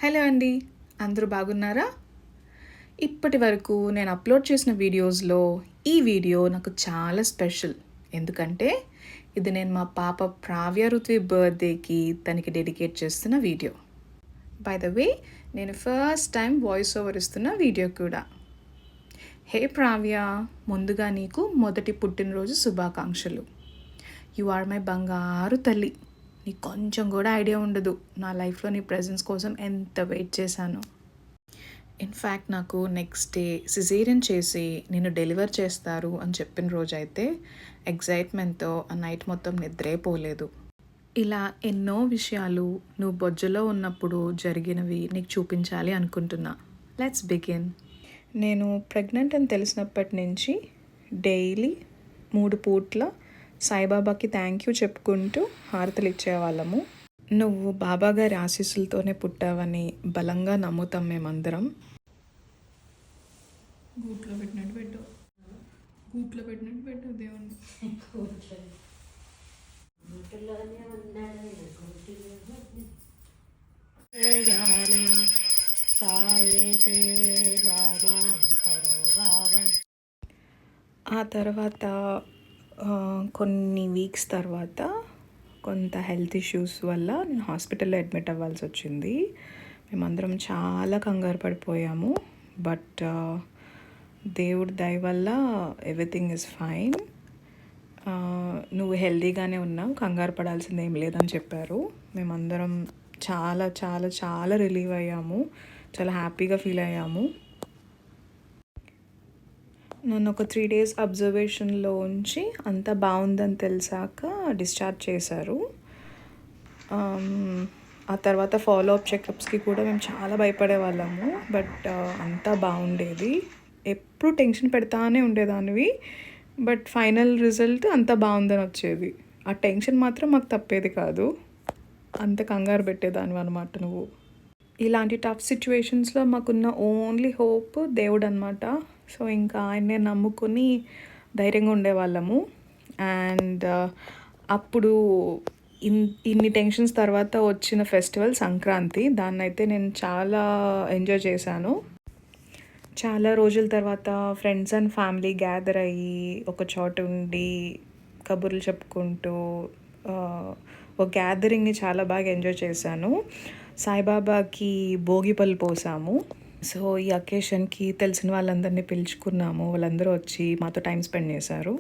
Hello అండి, అందరూ బాగున్నారా? ఇప్పటి వరకు నేను అప్లోడ్ చేసిన వీడియోస్లో ఈ వీడియో నాకు చాలా స్పెషల్. ఎందుకంటే ఇది నేను మా పాప ప్రావ్య ఋత్వి బర్త్డేకి తనకి డెడికేట్ చేస్తున్న వీడియో. బై ద వే, నేను ఫస్ట్ టైం వాయిస్ ఓవర్ ఇస్తున్న వీడియో కూడా. హే ప్రావ్య, ముందుగా నీకు మొదటి పుట్టినరోజు శుభాకాంక్షలు. యు ఆర్ మై బంగారు తల్లి. నీకు కొంచెం కూడా ఐడియా ఉండదు నా లైఫ్లో నీ ప్రెజెన్స్ కోసం ఎంత వెయిట్ చేశాను. ఇన్ఫ్యాక్ట్ నాకు నెక్స్ట్ డే సిజేరియన్ చేసి నేను డెలివర్ చేస్తారు అని చెప్పిన రోజైతే ఎగ్జైట్మెంట్తో ఆ నైట్ మొత్తం నిద్రే పోలేదు. ఇలా ఎన్నో విషయాలు నువ్వు బొజ్జలో ఉన్నప్పుడు జరిగినవి నీకు చూపించాలి అనుకుంటున్నా. Let's begin. నేను ప్రెగ్నెంట్ అని తెలిసినప్పటి నుంచి డైలీ 3 పూట్ల సాయిబాబాకి థ్యాంక్ యూ చెప్పుకుంటూ హారతలు ఇచ్చేవాళ్ళము. నువ్వు బాబా గారి ఆశీస్సులతోనే పుట్టావని బలంగా నమ్ముతాం మేమందరం. గూట్లో పెట్టినట్టు పెట్టు దేవుణ్ణి. ఆ తర్వాత కొన్ని వీక్స్ తర్వాత కొంత హెల్త్ ఇష్యూస్ వల్ల నేను హాస్పిటల్లో అడ్మిట్ అవ్వాల్సి వచ్చింది. మేమందరం చాలా కంగారు పడిపోయాము. బట్ దేవుడి దయ వల్ల ఎవ్రీథింగ్ ఇస్ ఫైన్. నువ్వు హెల్తీగానే ఉన్నావు, కంగారు పడాల్సింది ఏం లేదని చెప్పారు. మేమందరం చాలా చాలా చాలా రిలీవ్ అయ్యాము, చాలా హ్యాపీగా ఫీల్ అయ్యాము. నన్ను ఒక 3 days అబ్జర్వేషన్లో ఉంచి అంతా బాగుందని తెలిసాక డిశ్చార్జ్ చేశారు. ఆ తర్వాత ఫాలోఅప్ చెకప్స్కి కూడా మేము చాలా భయపడే వాళ్ళము. బట్ అంతా బాగుండేది. ఎప్పుడు టెన్షన్ పెడతానే ఉండేదానివి, బట్ ఫైనల్ రిజల్ట్ అంతా బాగుందని వచ్చేది. ఆ టెన్షన్ మాత్రం మాకు తప్పేది కాదు. అంత కంగారు పెట్టేదానివి అనమాట నువ్వు. ఇలాంటి టఫ్ సిచ్యువేషన్స్లో మాకున్న ఓన్లీ హోప్ దేవుడు అనమాట. సో ఇంకా ఆయన్నే నమ్ముకొని ధైర్యంగా ఉండేవాళ్ళము. అండ్ అప్పుడు ఇన్ని టెన్షన్స్ తర్వాత వచ్చిన ఫెస్టివల్ సంక్రాంతి. దాన్నైతే నేను చాలా ఎంజాయ్ చేశాను. చాలా రోజుల తర్వాత ఫ్రెండ్స్ అండ్ ఫ్యామిలీ గ్యాదర్ అయ్యి ఒక చోట ఉండి కబుర్లు చెప్పుకుంటూ ఒక గ్యాదరింగ్ని చాలా బాగా ఎంజాయ్ చేశాను. సాయిబాబాకి భోగిపళ్ళు పోసాము. సో ఈ అకేషన్కి తెలిసిన వాళ్ళందరినీ పిలుచుకున్నాము. వాళ్ళందరూ వచ్చి మాతో టైం స్పెండ్ చేశారు.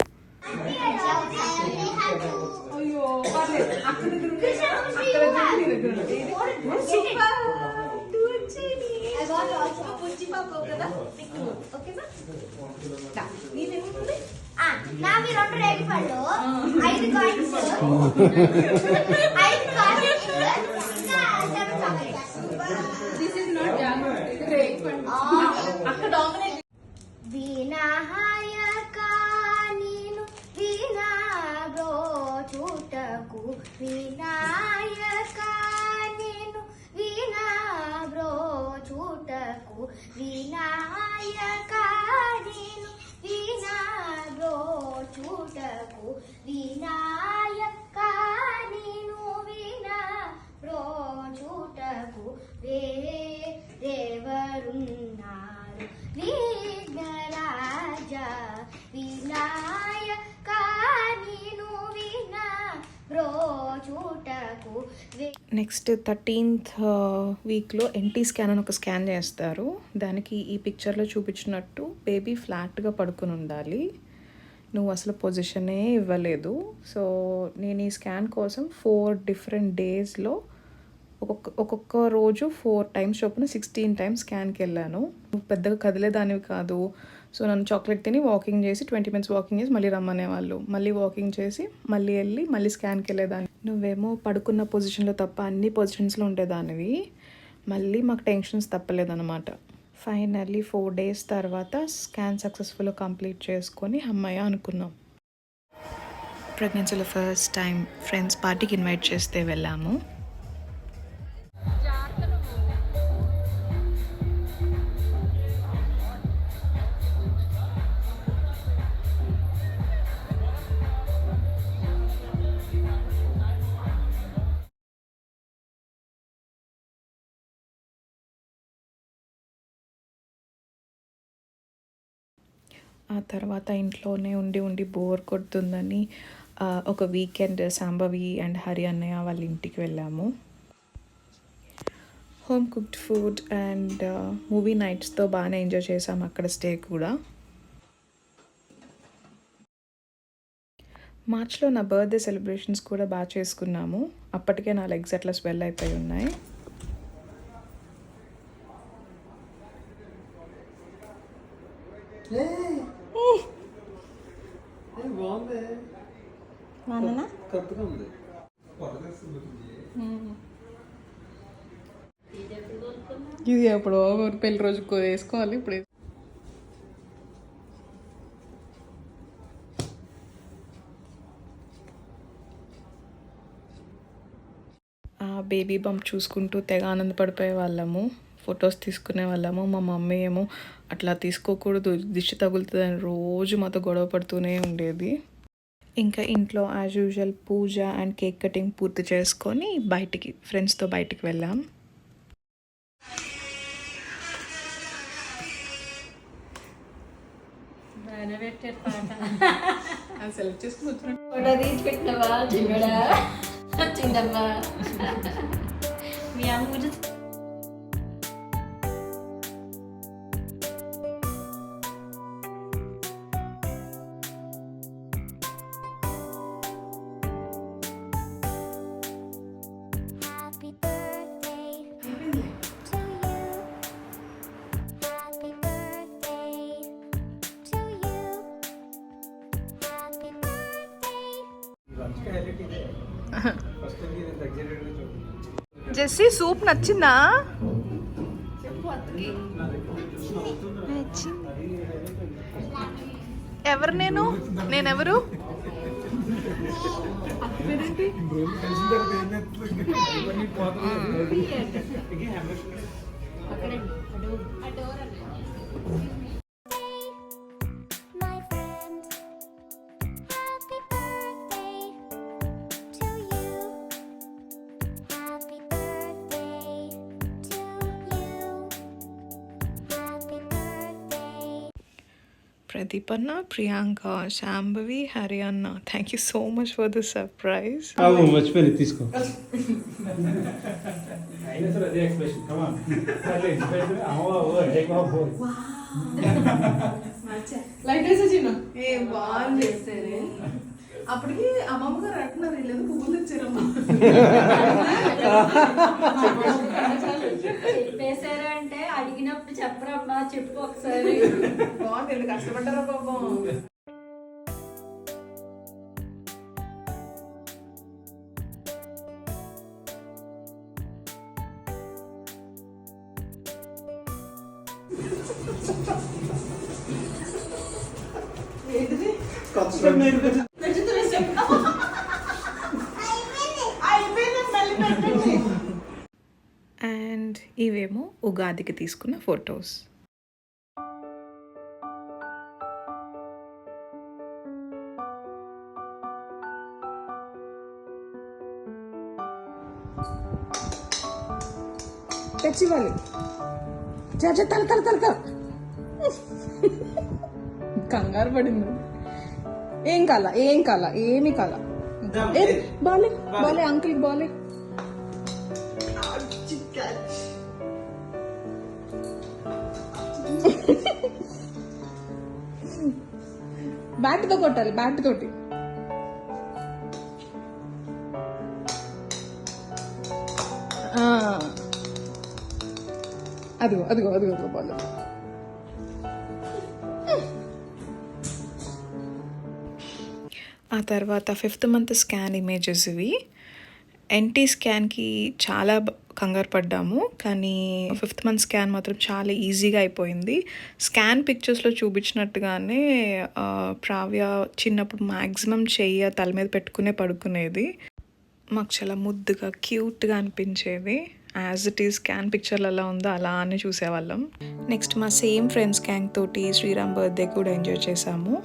వినాయక నేను వినా బ్రోచుటకు, వినాయక నేను వినా బ్రోచుటకు, వినాయక నేను వినా బ్రోచుటకు, వినాయక నేను వినా బ్రోచుటకు వేరెవరున్నారు విఘ్నరాజా, వినాయక నేను వినా బ్రోచుటకు. నెక్స్ట్ 13th వీక్లో ఎన్టీ స్కాన్ అని ఒక స్కాన్ చేస్తారు. దానికి ఈ పిక్చర్లో చూపించినట్టు బేబీ ఫ్లాట్గా పడుకుని ఉండాలి. నువ్వు అసలు పొజిషనే ఇవ్వలేదు. సో నేను ఈ స్కాన్ కోసం 4 different daysలో ఒక్కొక్క రోజు 4 times చొప్పున 16 times స్కాన్కి వెళ్ళాను. నువ్వు పెద్దగా కదిలేదానివి కాదు. సో నన్ను చాక్లెట్ తిని వాకింగ్ చేసి 20 minutes వాకింగ్ చేసి మళ్ళీ రమ్మనేవాళ్ళు. మళ్ళీ వాకింగ్ చేసి మళ్ళీ వెళ్ళి మళ్ళీ స్కాన్కి వెళ్ళేదాన్ని. నువ్వేమో పడుకున్న పొజిషన్లో తప్ప అన్ని పొజిషన్స్లో ఉండేదానివి. మళ్ళీ మాకు టెన్షన్స్ తప్పలేదన్నమాట. ఫైనల్లీ 4 days తర్వాత స్కాన్ సక్సెస్ఫుల్గా కంప్లీట్ చేసుకొని అమ్మాయి అనుకున్నాం. ప్రెగ్నెన్సీలో ఫస్ట్ టైం ఫ్రెండ్స్ పార్టీకి ఇన్వైట్ చేస్తే వెళ్ళాము. ఆ తర్వాత ఇంట్లోనే ఉండి ఉండి బోర్ కొడుతుందని ఒక వీకెండ్ శాంభవి అండ్ హరి అన్నయ్య వాళ్ళ ఇంటికి వెళ్ళాము. Home cooked food and movie నైట్స్తో బాగానే ఎంజాయ్ చేసాము అక్కడ స్టే కూడా. మార్చ్లో నా బర్త్డే సెలబ్రేషన్స్ కూడా బాగా చేసుకున్నాము. అప్పటికే నా లెగ్స్ అట్లా స్వెల్ అయిపోయి ఉన్నాయి. ఇది ఎప్పుడు పెళ్లి రోజు వేసుకోవాలి. ఇప్పుడు బేబీ బంప్ చూసుకుంటూ తెగ ఆనందపడిపోయే వాళ్ళము, ఫొటోస్ తీసుకునే వాళ్ళము. మా మమ్మీ ఏమో అట్లా తీసుకోకూడదు, దిష్టి తగులుతుందని రోజు మాతో గొడవ పడుతూనే ఉండేది. ఇంకా ఇంట్లో as usual puja and cake cutting పూర్తి చేసుకొని ఫ్రెండ్స్తో బయటికి వెళ్ళాం. సెలెక్ట్ చేసుకుని వచ్చిందమ్మా మీ అమ్మ గురించి జెస్సీ సూప్ నచ్చిందా? ఎవరు నేనెవరు? Pradipana, Priyanka, Shambhavi, Haryana. Thank you so much for the surprise. మర్చిపోయి తీసుకో. అయినా సరే అదే ఎక్స్ప్రెషన్. Come on. సరే ఎక్స్ప్రెషన్ అమ్మా ఓ హేక్ ఆఫ్ బోల్. లైట్ వేసే చిన్న ఏ బాగుంది చేసేది. అప్పటికి అమ్మమ్మ గారు అంటున్నారు వీళ్ళు ఎందుకు పువ్వులు ఇచ్చారమ్మా. చెప్పేశారు అంటే అడిగినప్పుడు చెప్పరమ్మా, చెప్పు ఒకసారి. బాగుంది, కష్టపడ్డారా పాపం. అండ్ ఇవేమో ఉగాదికి తీసుకున్న ఫొటోస్. తెచ్చివ్వాలి. తల కంగారు పడింది. ఏం కాల ఏమి కాల. బాలే బాలే అంకుల్ బాలే. బ్యాట్తో కొట్టాలి, బ్యాట్ తోటి. అదిగో బాల్. ఆ తర్వాత 5th month స్కాన్ ఇమేజెస్ ఇవి. ఎన్టీ స్కాన్కి చాలా కంగారు పడ్డాము, కానీ 5th month స్కాన్ మాత్రం చాలా ఈజీగా అయిపోయింది. స్కాన్ పిక్చర్స్లో చూపించినట్టుగానే ప్రావ్య చిన్నప్పుడు మ్యాక్సిమం చెయ్యి తల మీద పెట్టుకునే పడుకునేది. మాకు చాలా ముద్దుగా క్యూట్గా అనిపించేది. యాజ్ ఇట్ ఈస్ స్కాన్ పిక్చర్లు ఎలా ఉందో అలానే చూసేవాళ్ళం. నెక్స్ట్ మా సేమ్ ఫ్రెండ్స్ గ్యాంగ్ తోటి శ్రీరామ్ బర్త్డే కూడా ఎంజాయ్ చేసాము.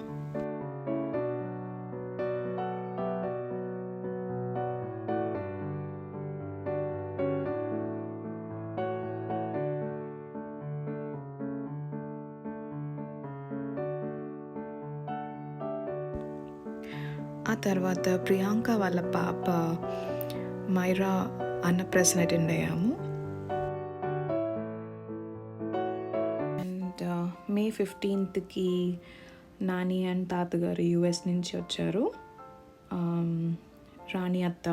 ఆ తర్వాత ప్రియాంక వాళ్ళ పాప మైరా అన్నప్రాసన అటెండ్ అయ్యాము. And May 15th Nani and తాతగారు యుఎస్ నుంచి వచ్చారు. రాణి అత్త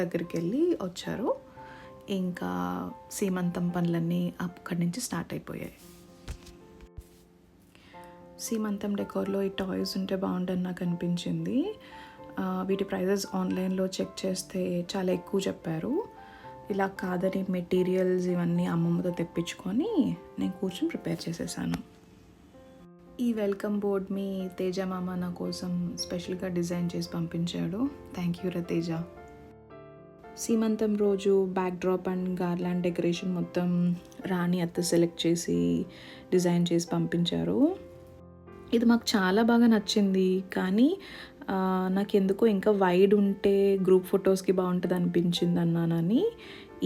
దగ్గరికి వెళ్ళి వచ్చారు. ఇంకా సీమంతం పనులన్నీ అక్కడి నుంచి స్టార్ట్ అయిపోయాయి. సీమంతం డెకోర్లో ఈ టాయ్స్ ఉంటే బాగుంటుంది నాకు అనిపించింది. వీటి ప్రైజెస్ ఆన్లైన్లో చెక్ చేస్తే చాలా ఎక్కువ చెప్పారు. ఇలా కాదని మెటీరియల్స్ ఇవన్నీ అమ్మమ్మతో తెప్పించుకొని నేను కూర్చొని ప్రిపేర్ చేసేసాను. ఈ వెల్కమ్ బోర్డ్ మీ తేజ మామ నా కోసం స్పెషల్గా డిజైన్ చేసి పంపించాడు. థ్యాంక్ యూ రా తేజ. సీమంతం రోజు back drop and garland decoration మొత్తం రాణి అత్త సెలెక్ట్ చేసి డిజైన్ చేసి పంపించారు. ఇది మాకు చాలా బాగా నచ్చింది, కానీ నాకు ఎందుకో ఇంకా వైడ్ ఉంటే గ్రూప్ ఫొటోస్కి బాగుంటుంది అనిపించింది అన్నానని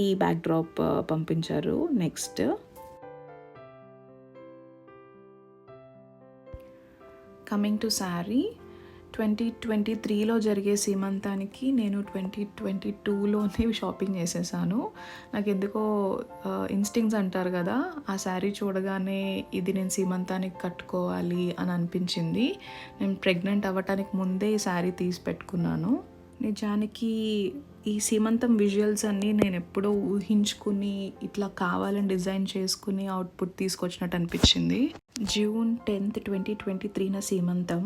ఈ బ్యాక్ డ్రాప్ పంపించారు. నెక్స్ట్ కమింగ్ టు శారీ, 2023లో జరిగే సీమంతానికి నేను 2022లోనే షాపింగ్ చేసేసాను. నాకు ఎందుకో ఇన్స్టింక్ట్స్ అంటారు కదా, ఆ శారీ చూడగానే ఇది నేను సీమంతానికి కట్టుకోవాలి అని అనిపించింది. నేను ప్రెగ్నెంట్ అవ్వటానికి ముందే ఈ శారీ తీసి పెట్టుకున్నాను. నిజానికి ఈ సీమంతం విజువల్స్ అన్నీ నేను ఎప్పుడో ఊహించుకుని ఇట్లా కావాలని డిజైన్ చేసుకుని అవుట్పుట్ తీసుకొచ్చినట్టు అనిపించింది. June 10th, 2023 సీమంతం.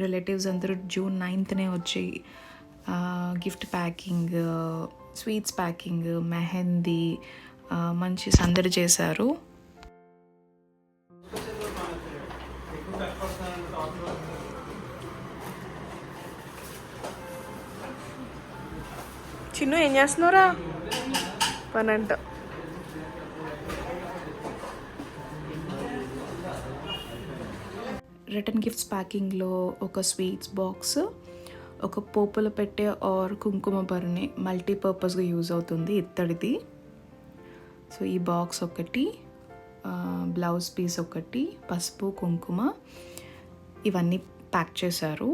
రిలేటివ్స్ అందరూ June 9th వచ్చి gift packing, sweets packing, mehndi మంచి సందడి చేశారు. చిన్ను ఏం చేస్తున్నారా పనంట. రిటర్న్ గిఫ్ట్స్ ప్యాకింగ్లో ఒక స్వీట్స్ బాక్స్, ఒక పోపుల పెట్టే ఆర్ కుంకుమ భరణి మల్టీపర్పస్గా యూజ్ అవుతుంది ఇత్తడిది. సో ఈ బాక్స్ ఒకటి, బ్లౌజ్ పీస్ ఒకటి, పసుపు కుంకుమ ఇవన్నీ ప్యాక్ చేశారు.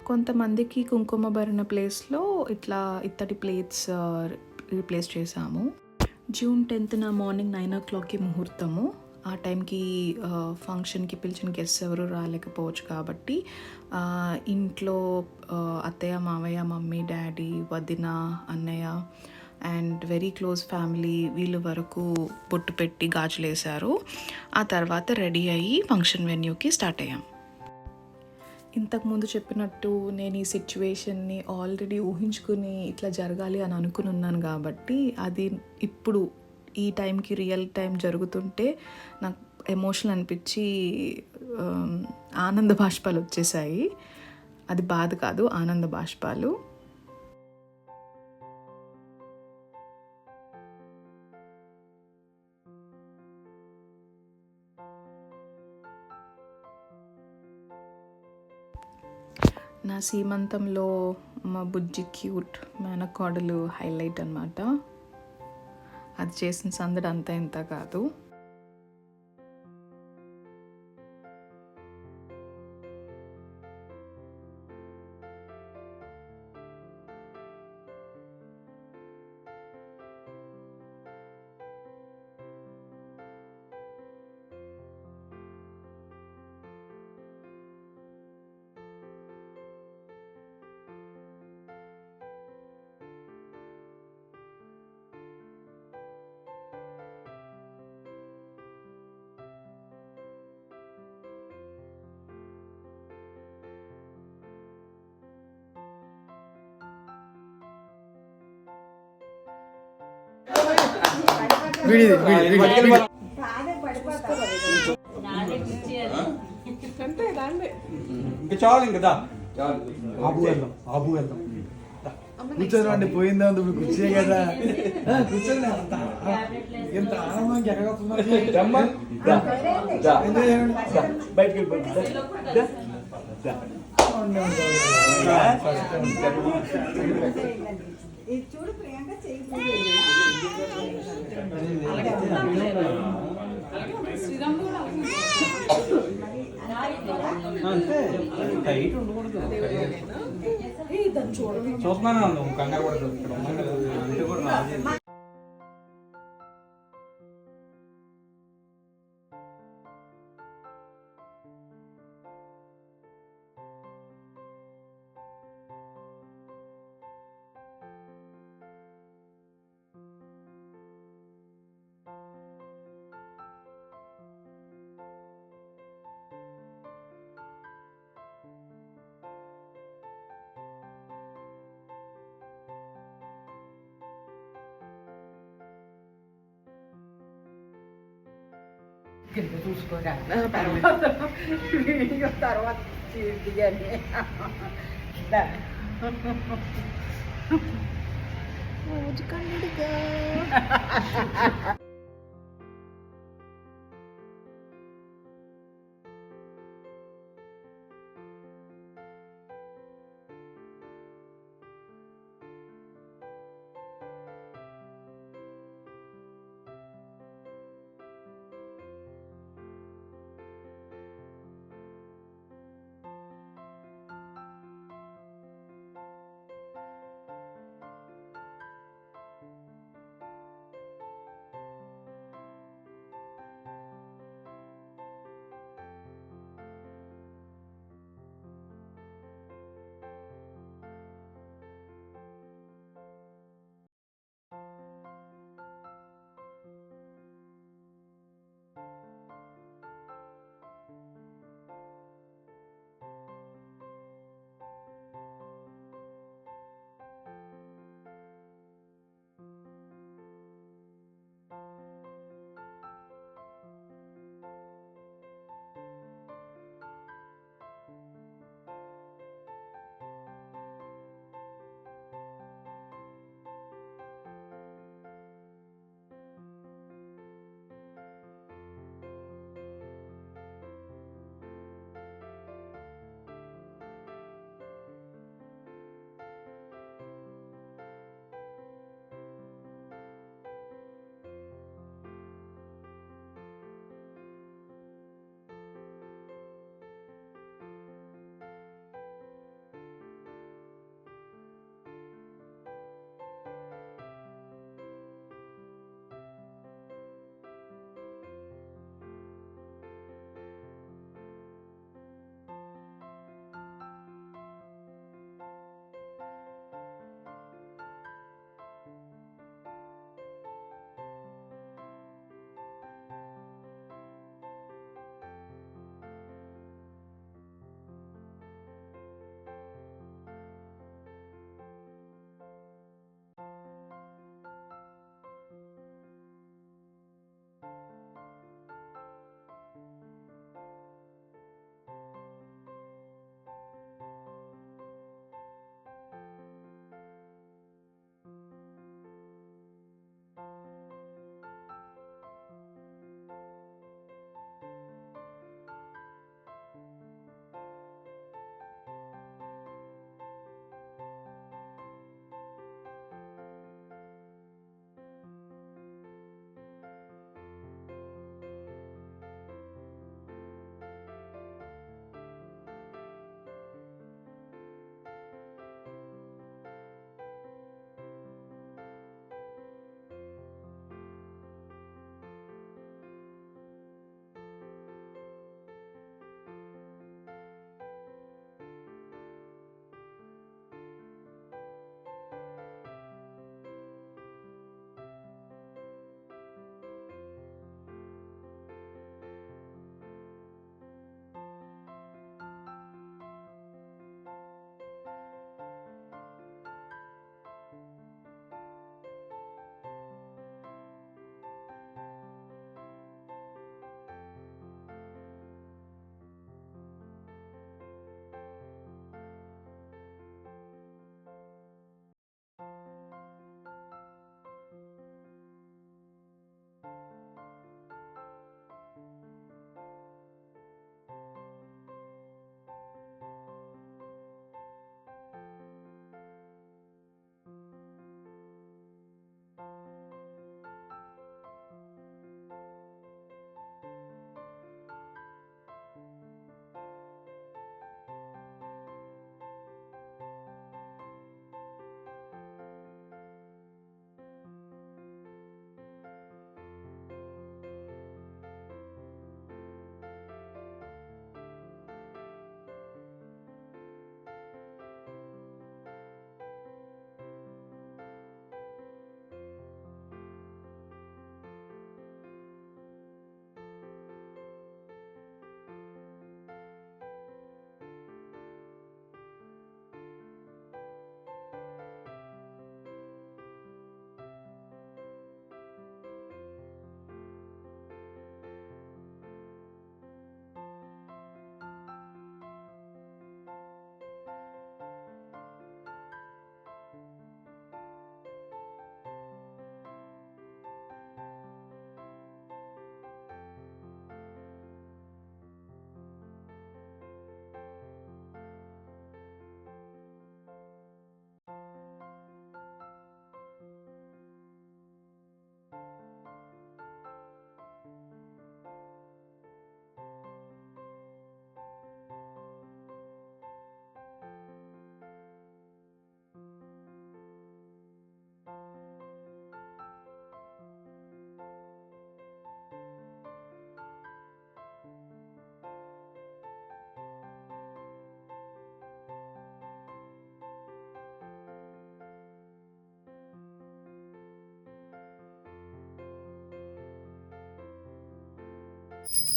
కొంతమందికి కుంకుమ భరణ ప్లేస్లో ఇట్లా ఇత్తడి ప్లేట్స్ రీప్లేస్ చేశాము. June 10th morning 9 o'clockకి ముహూర్తము. ఆ టైంకి ఫంక్షన్కి పిలిచిన గెస్ట్ ఎవరు రాలేకపోవచ్చు కాబట్టి ఇంట్లో అత్తయ్య, మావయ్య, మమ్మీ, డాడీ, వదిన, అన్నయ్య అండ్ వెరీ క్లోజ్ ఫ్యామిలీ వీళ్ళ వరకు బొట్టు పెట్టి గాజులు వేశారు. ఆ తర్వాత రెడీ అయ్యి ఫంక్షన్ వెన్యూకి స్టార్ట్ అయ్యాం. ఇంతకుముందు చెప్పినట్టు నేను ఈ సిచ్యువేషన్ని ఆల్రెడీ ఊహించుకుని ఇట్లా జరగాలి అని అనుకుని ఉన్నాను కాబట్టి అది ఇప్పుడు ఈ టైంకి రియల్ టైం జరుగుతుంటే నాకు ఎమోషనల్ అనిపించి ఆనంద బాష్పాలు వచ్చేసాయి. అది బాధ కాదు, ఆనంద బాష్పాలు. నా సీమంతంలో మా బుజ్జి క్యూట్ మేనకోడలు హైలైట్ అన్నమాట. అది చేసిన సందడి అంతా ఇంత కాదు. ఇంకా చాలు ఇంకా ఆబు వెళ్దాం కూర్చోండి. పోయిందా మీరు కూర్చే కదా, కూర్చోండి. ఎంత ఆనందం ఎక్కగొస్తున్నారు. బయటకి చూడు ప్రియాంక అంతే టైట్ ఉండకూడదు చూస్తున్నాను కంగారు పడుతుంది ఇక్కడ ఉన్నాయి కదా అంటే కూడా రాజు కింద చూసుకోరా వీడియో తర్వాత దిగాలి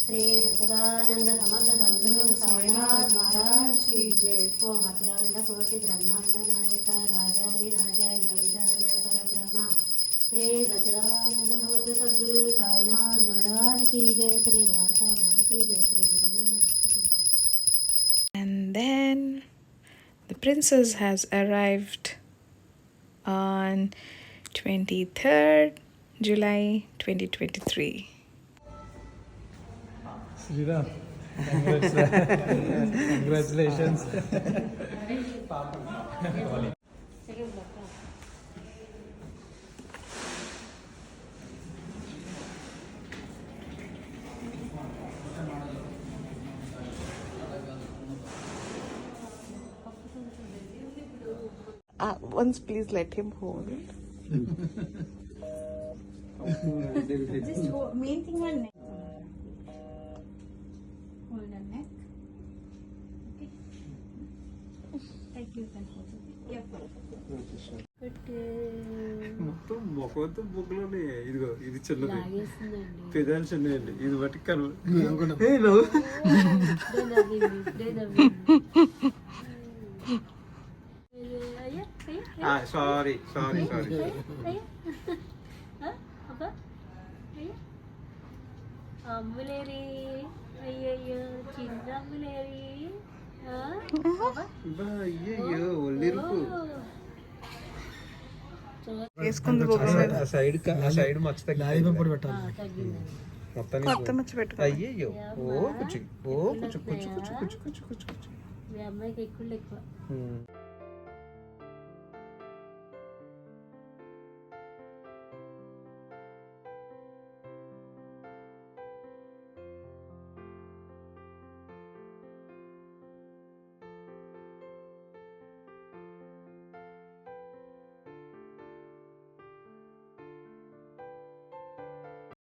శ్రీ సచిదానంద సమర్థ సద్గురు సాయినాథ్ మహారాజ్ की जय। ఓం అఖిలాండ కోటి బ్రహ్మాండ నాయక రాజాది రాజా యోగి రాజా పరబ్రహ్మ శ్రీ సచిదానంద సమర్థ సద్గురు సాయినాథ్ మహారాజ్ की जय। శ్రీ ద్వారకా మాయి की जय। శ్రీ గురుదేవ And then the princess has arrived on 23rd July 2023. Sriram congratulations. Once please let him hold. Just main thing on neck. Hold on neck. Okay. Thank you. Yeah. మొత్తం మొఖంతో బుక్లోనే ఇదిగో ఇది చిన్నది, పెదాలు చిన్నదండి, ఇది బట్టి కను సారీ సారీ సారీ. అమ్ములేరి అయ్యయ్యో చిన్న అమ్ములేరి అయ్యో ఒళ్ళిరుపు. వేసుకుంది ఆ సైడ్ మచ్చ తగ్గి కొత్త మచ్చ పెట్టుకో. అయ్యయ్యో ఓ కుచ్చు ఓ కుచ్చు కుచ్చు కుచ్చు కుచ్చు కుచ్చు కుచ్చు. మీ అమ్మాయికి ఎక్కువ ఎక్కువ